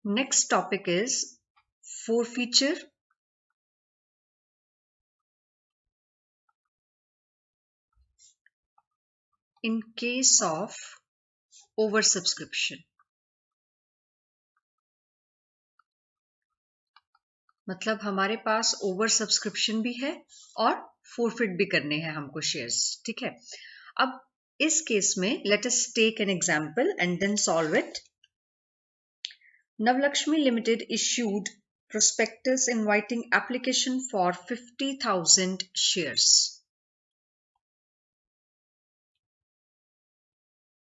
Next topic is forfeiture. In case of oversubscription, मतलब हमारे पास over subscription भी है और फोरफिट भी करने हैं हमको शेयर्स, ठीक है। अब इस केस में let us take an example and then solve it. Navlakshmi Limited issued prospectus inviting application for 50,000 shares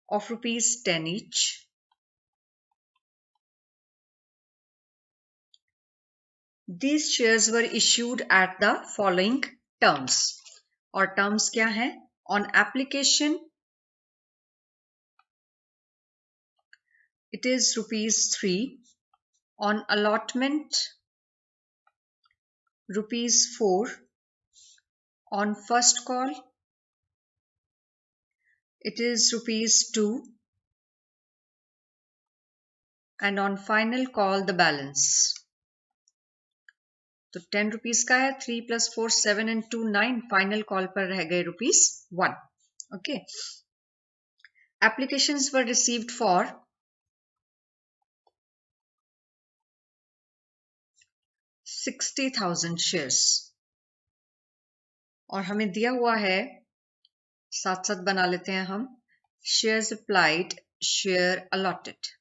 of rupees 10 each. These shares were issued at the following terms. और terms क्या है? On application, it is rupees 3. On allotment, rupees 4. On first call, it is rupees 2. And on final call, the balance. तो 10 rupees का है, 3 + 4 7 and 2 9, final call पर रह गए rupees 1. Okay, applications were received for 60,000 shares और हमें दिया हुआ है, साथ साथ बना लेते हैं हम, shares applied, share allotted.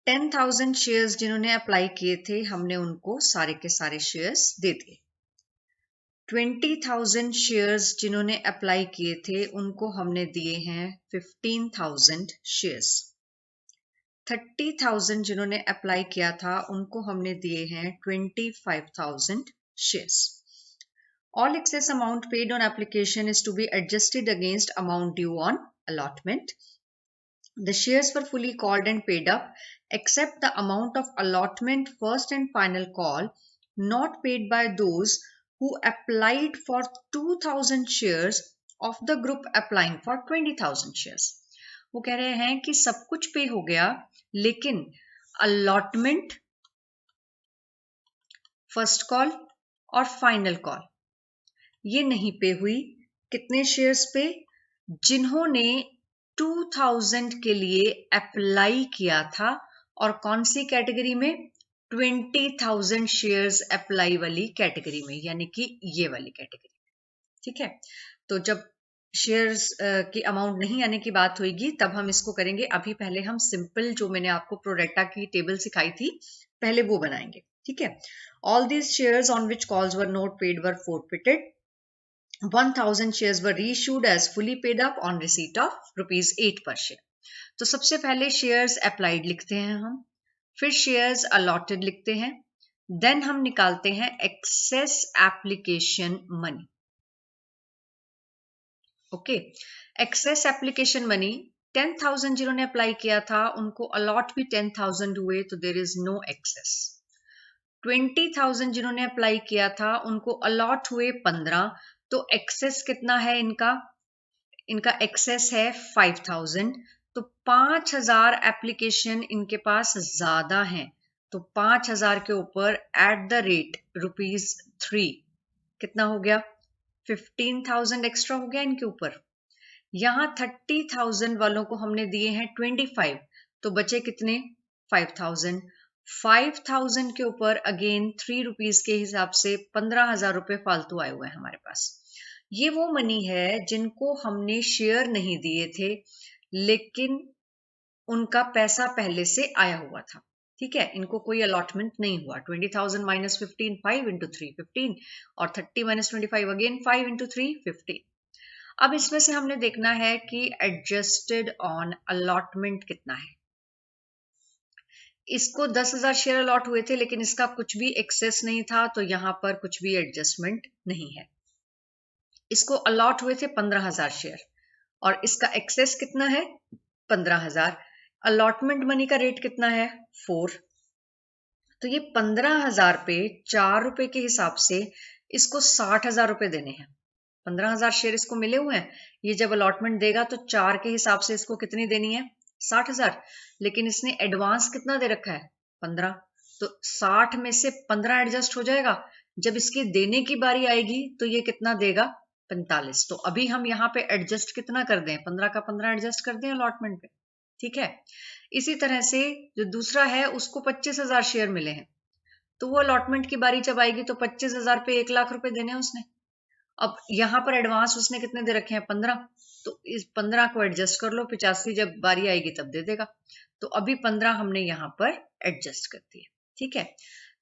10,000 shares जिन्होंने अप्लाई किए थे हमने उनको सारे के सारे शेयर्स दे दिए। 20,000 शेयर्स जिन्होंने अप्लाई किए थे उनको हमने दिए हैं 15,000 शेयर्स। 30,000 जिन्होंने अप्लाई किया था उनको हमने दिए हैं 25,000 shares. All excess amount paid on application is to be adjusted against amount due on allotment. The shares were fully called and paid up except the amount of allotment first and final call not paid by those who applied for 2,000 shares of the group applying for 20,000 shares. वो कह रहे हैं कि सब कुछ पे हो गया लेकिन अलॉटमेंट, फर्स्ट कॉल और फाइनल कॉल ये नहीं पे हुई। कितने शेयर्स पे? जिन्होंने 2000 के लिए अप्लाई किया था और कौन सी कैटेगरी में? 20,000 शेयर्स अप्लाई वाली कैटेगरी में, यानी कि ये वाली कैटेगरी, ठीक है। तो जब शेयर्स की अमाउंट नहीं आने की बात होगी तब हम इसको करेंगे। अभी पहले हम सिंपल जो मैंने आपको प्रोडेटा की टेबल सिखाई थी पहले वो बनाएंगे, ठीक है। All these shares on which calls were not paid were forfeited. 1,000 shares were reissued as fully paid up on receipt of rupees 8 per share. तो सबसे पहले shares applied लिखते हैं हम, फिर shares allotted लिखते हैं, then हम निकालते हैं excess application money. Okay, excess application money 10,000 जिन्होंने अप्लाई किया था उनको allot भी 10,000 हुए तो there is no excess. 20,000 जिन्होंने अप्लाई किया था उनको allot हुए 15, तो एक्सेस कितना है इनका? इनका एक्सेस है 5,000, तो 5,000 एप्लीकेशन इनके पास ज्यादा हैं, तो 5,000 के ऊपर एट द रेट रुपीज 3 कितना हो गया? 15,000 एक्स्ट्रा हो गया इनके ऊपर। यहां 30,000 वालों को हमने दिए हैं 25, तो बचे कितने? 5,000। 5,000 के ऊपर अगेन 3 रुपीज के हिसाब से 15,000 रुपए फालतू आए हुए हैं हमारे पास। ये वो मनी है जिनको हमने शेयर नहीं दिए थे लेकिन उनका पैसा पहले से आया हुआ था, ठीक है। इनको कोई अलॉटमेंट नहीं हुआ। 20,000 माइनस 15, 5 into 3 15, और 30 माइनस 25 अगेन 5 into 3 15। अब इसमें से हमने देखना है कि एडजस्टेड ऑन अलॉटमेंट कितना है। इसको 10,000 शेयर अलॉट हुए थे लेकिन इसका कुछ भी एक्सेस नहीं था, तो यहां पर कुछ भी एडजस्टमेंट नहीं है। इसको अलॉट हुए थे 15,000 शेयर और इसका एक्सेस कितना है? 15,000। अलॉटमेंट मनी का रेट कितना है? 4। तो ये 15,000 पे 4 रुपए के हिसाब से इसको 60,000 रुपए देने हैं। 15,000 शेयर इसको मिले हुए हैं, ये जब अलॉटमेंट देगा तो 4 के हिसाब से इसको कितनी देनी है? 60,000, लेकिन इसने एडवांस कितना दे रखा है 15, तो 60 में से 15 एडजस्ट हो जाएगा। जब इसके देने की बारी आएगी तो ये कितना देगा 45। तो अभी हम यहाँ पे एडजस्ट कितना कर दें, 15 का 15 एडजस्ट कर दें अलॉटमेंट पे, ठीक है। इसी तरह से जो दूसरा है उसको 25,000 शेयर मिले हैं, तो वो अलॉटमेंट की बारी जब आएगी तो 25,000 पे 1 लाख रुपए देने हैं उसने। अब यहाँ पर एडवांस उसने कितने दे रखे हैं 15, तो इस 15 को एडजस्ट कर लो, 85 जब बारी आएगी तब दे देगा। तो अभी 15 हमने यहाँ पर एडजस्ट कर दिए, ठीक है।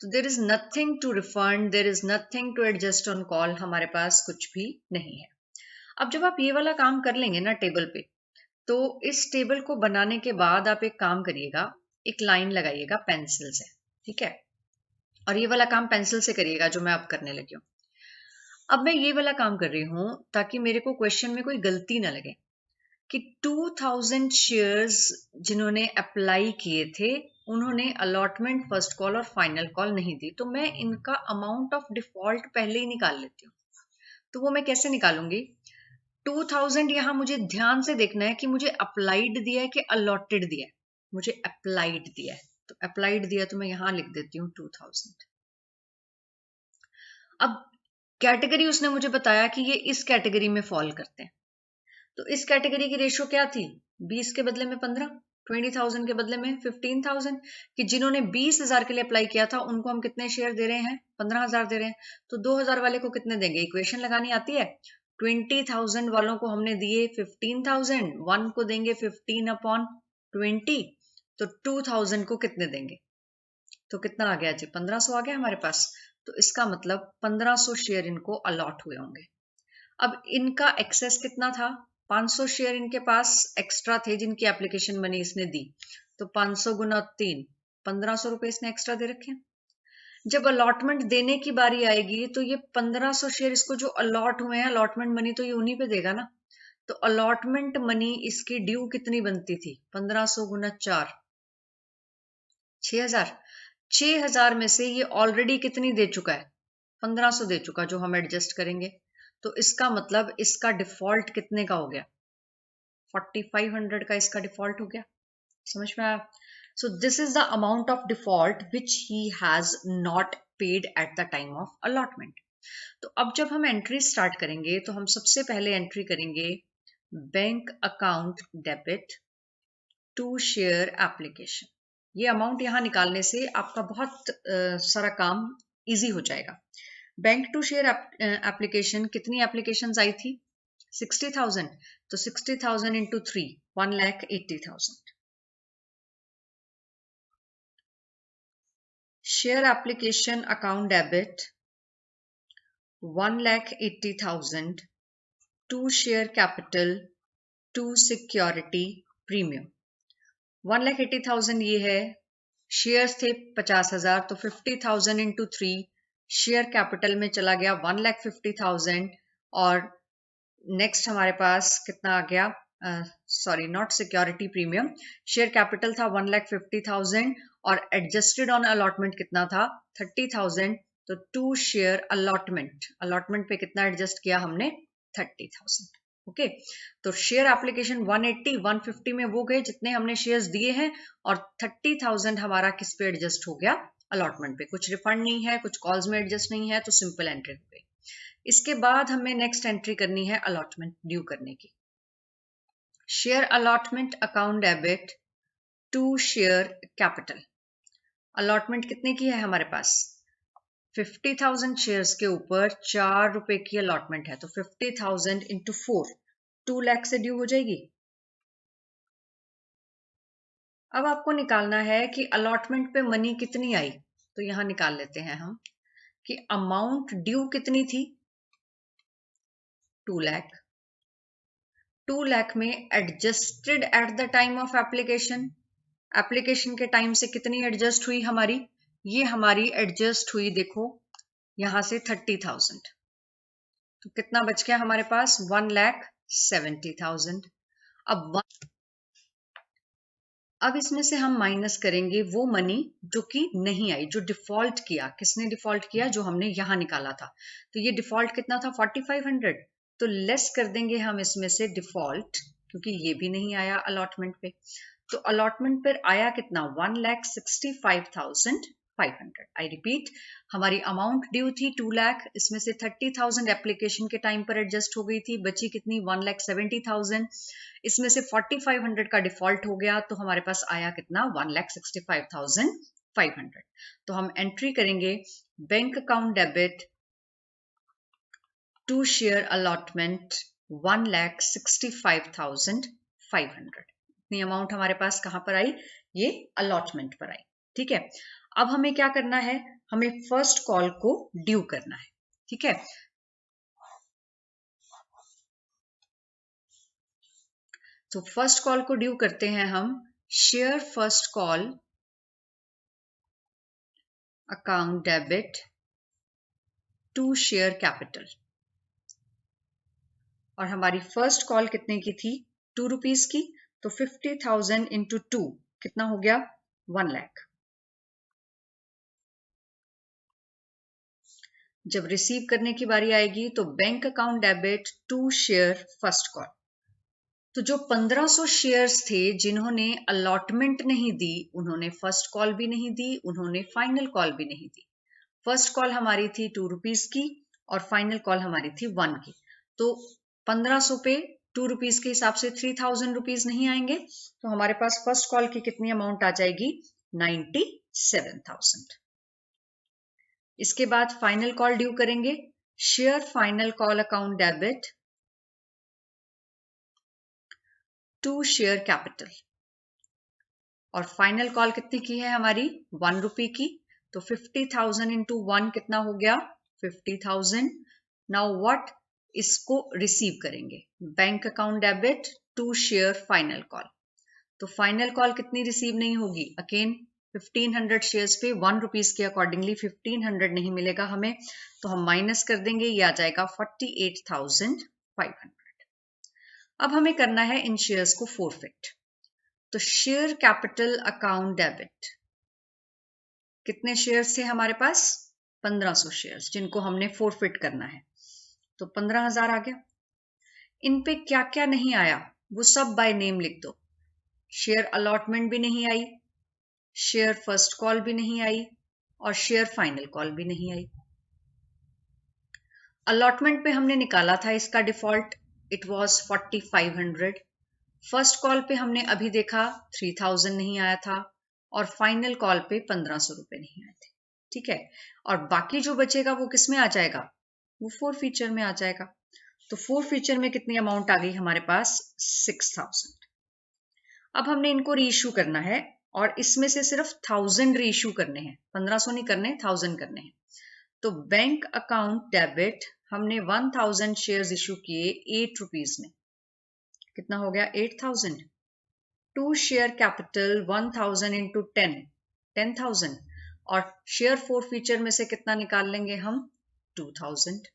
तो there is nothing to refund, there is nothing to adjust on call, हमारे पास कुछ भी नहीं है। अब जब आप ये वाला काम कर लेंगे ना टेबल पे, तो इस टेबल को बनाने के बाद आप एक काम करिएगा, एक लाइन लगाइएगा पेंसिल से, ठीक है। और ये वाला काम पेंसिल से करिएगा जो मैं अब करने लगी हूँ। अब मैं ये वाला काम कर रही हूं ताकि मेरे को क्वेश्चन में कोई गलती ना लगे कि 2000 शेयर्स जिन्होंने अप्लाई किए थे उन्होंने अलॉटमेंट, फर्स्ट कॉल और फाइनल कॉल नहीं दी, तो मैं इनका अमाउंट ऑफ डिफॉल्ट पहले ही निकाल लेती हूँ। तो वो मैं कैसे निकालूंगी, 2000 यहां मुझे ध्यान से देखना है कि मुझे अप्लाइड दिया है कि अलॉटेड दिया है। मुझे अप्लाइड दिया है, तो अप्लाइड दिया तो मैं यहां लिख देती हूँ 2000। अब कैटेगरी उसने मुझे बताया कि ये इस कैटेगरी में फॉल करते हैं, तो इस कैटेगरी की रेशियो क्या थी, 20 के बदले में 15, 20,000 के बदले में 15,000, कि जिन्होंने 20,000 के लिए अप्लाई किया था उनको हम कितने शेयर दे रहे हैं, 15,000 दे रहे हैं। तो 2,000 वाले को कितने देंगे, इक्वेशन लगानी आती है। 20,000 वालों को हमने दिए 15,000, 1 को देंगे 15/20, तो 2,000 को कितने देंगे, तो कितना आ गया जी, 1500 आ गया हमारे पास। तो इसका मतलब 1500 शेयर इनको अलॉट हुए होंगे। अब इनका एक्सेस कितना था, 500 शेयर इनके पास एक्स्ट्रा थे जिनकी एप्लीकेशन मनी इसने दी, तो 500 गुना 3, 1500 रुपए इसने एक्स्ट्रा दे रखे। जब अलॉटमेंट देने की बारी आएगी तो ये 1500 शेयर इसको जो अलॉट हुए हैं, अलॉटमेंट मनी तो ये उन्हीं पे देगा ना। तो अलॉटमेंट मनी इसकी ड्यू कितनी बनती थी, 1500 गुना 4, 6,000। 6,000 में से ये ऑलरेडी कितनी दे चुका है, 1500 दे चुका, जो हम एडजस्ट करेंगे। तो इसका मतलब इसका डिफॉल्ट कितने का हो गया, 4500 का इसका डिफॉल्ट हो गया। समझ में आया। So this is the amount of default which he has not paid at the time of allotment. तो अब जब हम एंट्री स्टार्ट करेंगे तो हम सबसे पहले एंट्री करेंगे bank account debit to share application. ये अमाउंट यहां निकालने से आपका बहुत सारा काम इजी हो जाएगा। बैंक टू शेयर एप्लीकेशन, कितनी एप्लीकेशंस आई थी, 60,000, तो 60,000 into 3, 1,80,000। Share application account debit 1,80,000 to share capital to security premium. 1,80,000 ये है, शेयर्स थे 50,000, तो 50,000 इंटू 3 शेयर कैपिटल में चला गया 1,50,000, और नेक्स्ट हमारे पास कितना आ गया, sorry not security premium, share capital था 1,50,000 और एडजस्टेड ऑन अलॉटमेंट कितना था 30,000, तो टू शेयर अलॉटमेंट, अलॉटमेंट पे कितना एडजस्ट किया हमने 30,000। ओके, तो शेयर एप्लीकेशन 180, 150 में वो गए जितने हमने शेयर्स दिए हैं, और 30,000 हमारा किस पे एडजस्ट हो गया, अलॉटमेंट पे। कुछ रिफंड नहीं है, कुछ कॉल्स में एडजस्ट नहीं है, तो सिंपल एंट्री हो गई। इसके बाद हमें नेक्स्ट एंट्री करनी है अलॉटमेंट ड्यू करने की। Share allotment account debit to share capital. Allotment कितने की है हमारे पास, 50,000 शेयर्स के ऊपर 4 रुपए की अलॉटमेंट है, तो 50,000 इंटू 4, 2 लाख से ड्यू हो जाएगी। अब आपको निकालना है कि अलॉटमेंट पे मनी कितनी आई, तो यहां निकाल लेते हैं हम कि अमाउंट ड्यू कितनी थी, 2 लाख। 2 लाख में adjusted at the time of application, application के टाइम से कितनी एडजस्ट हुई हमारी, ये हमारी एडजस्ट हुई देखो यहां से 30,000, तो कितना बच गया हमारे पास 1,70,000। अब इसमें से हम माइनस करेंगे वो मनी जो कि नहीं आई, जो डिफॉल्ट किया, किसने डिफॉल्ट किया, जो हमने यहां निकाला था। तो ये डिफॉल्ट कितना था 4,500, तो लेस कर देंगे हम इसमें से डिफॉल्ट, क्योंकि ये भी नहीं आया अलॉटमेंट पे। तो अलॉटमेंट पर आया कितना 1,65,500। आई रिपीट, हमारी अमाउंट ड्यू थी 2 लाख, इसमें से 30,000 एप्लीकेशन के टाइम पर एडजस्ट हो गई थी, बची कितनी 1,70,000। इसमें से 4,500 का डिफॉल्ट हो गया, तो हमारे पास आया कितना 1,65,500। तो हम एंट्री करेंगे bank account debit to share allotment 1,65,500। इतनी अमाउंट हमारे पास कहां पर आई, ये अलॉटमेंट पर आई। ठीक है, अब हमें क्या करना है, हमें फर्स्ट कॉल को ड्यू करना है। ठीक है, तो फर्स्ट कॉल को ड्यू करते हैं हम share first call account debit to share capital. और हमारी फर्स्ट कॉल कितने की थी, 2 रुपीज की, तो 50,000 इंटू 2 कितना हो गया 1 लाख। जब रिसीव करने की बारी आएगी तो bank account debit to share first call. तो जो 1500 शेयर्स थे जिन्होंने अलॉटमेंट नहीं दी, उन्होंने फर्स्ट कॉल भी नहीं दी, उन्होंने फाइनल कॉल भी नहीं दी। फर्स्ट कॉल हमारी थी 2 रुपीज की और फाइनल कॉल हमारी थी 1 की। तो 1500 पे 2 रुपीज के हिसाब से 3,000 रुपीज नहीं आएंगे, तो हमारे पास फर्स्ट कॉल की कितनी अमाउंट आ जाएगी 97,000। इसके बाद फाइनल कॉल ड्यू करेंगे share final call account debit to share capital. और फाइनल कॉल कितनी की है हमारी 1 रुपए की, तो 50,000 इंटू 1 कितना हो गया 50,000। नाउ व्हाट, इसको रिसीव करेंगे bank account debit to share final call. तो फाइनल कॉल कितनी रिसीव नहीं होगी, अगेन 1500 शेयर्स पे 1 रुपीज के अकॉर्डिंगली 1500 नहीं मिलेगा हमें, तो हम माइनस कर देंगे, ये आ जाएगा 48,500। अब हमें करना है इन शेयर्स को फोरफिट। तो शेयर कैपिटल अकाउंट डेबिट, कितने शेयर्स थे हमारे पास 1500 शेयर्स जिनको हमने फोरफिट करना है, तो 15,000 आ गया। इन पे क्या क्या नहीं आया वो सब बाय नेम लिख दो। शेयर अलॉटमेंट भी नहीं आई, शेयर फर्स्ट कॉल भी नहीं आई और शेयर फाइनल कॉल भी नहीं आई। अलॉटमेंट पे हमने निकाला था इसका default, it was 4,500। First call पे हमने अभी देखा 3,000 नहीं आया था और फाइनल कॉल पे 1,500 रुपए नहीं आए थे। ठीक है, और बाकी जो बचेगा वो किस में आ जाएगा, वो फोर फीचर में आ जाएगा। तो फोर फीचर में कितनी अमाउंट आ गई हमारे पास 6,000। अब हमने इनको रीइश्यू करना है और इसमें से सिर्फ 1,000 रीइश्यू करने हैं, 1,500 नहीं करने, 1,000 करने हैं। तो बैंक अकाउंट डेबिट हमने 1,000 शेयर्स इश्यू किए 8 रुपीज में, कितना हो गया 8,000। To share capital 1,000 into 10,000। और शेयर फोर फीचर में से कितना निकाल लेंगे हम 2,000।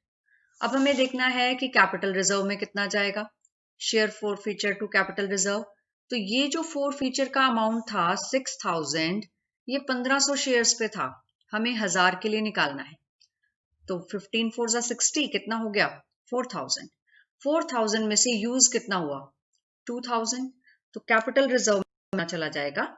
अब हमें देखना है कि कैपिटल रिजर्व में कितना जाएगा, share forfeiture to capital reserve. तो ये जो फोर फीचर का अमाउंट था 6,000, ये 1,500 शेयर्स पे था, हमें 1000 के लिए निकालना है। तो 15 4 60 कितना हो गया 4,000। 4,000 में से यूज कितना हुआ 2,000, तो कैपिटल रिजर्व में चला जाएगा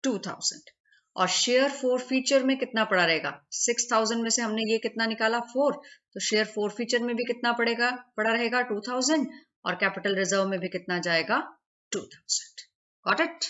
2,000। और शेयर फोर फीचर में कितना पड़ा रहेगा 6,000 में से हमने ये कितना निकाला 4, तो शेयर फोर फीचर में भी कितना पड़ा रहेगा 2,000 और कैपिटल रिजर्व में भी कितना जाएगा 2,000। Got it.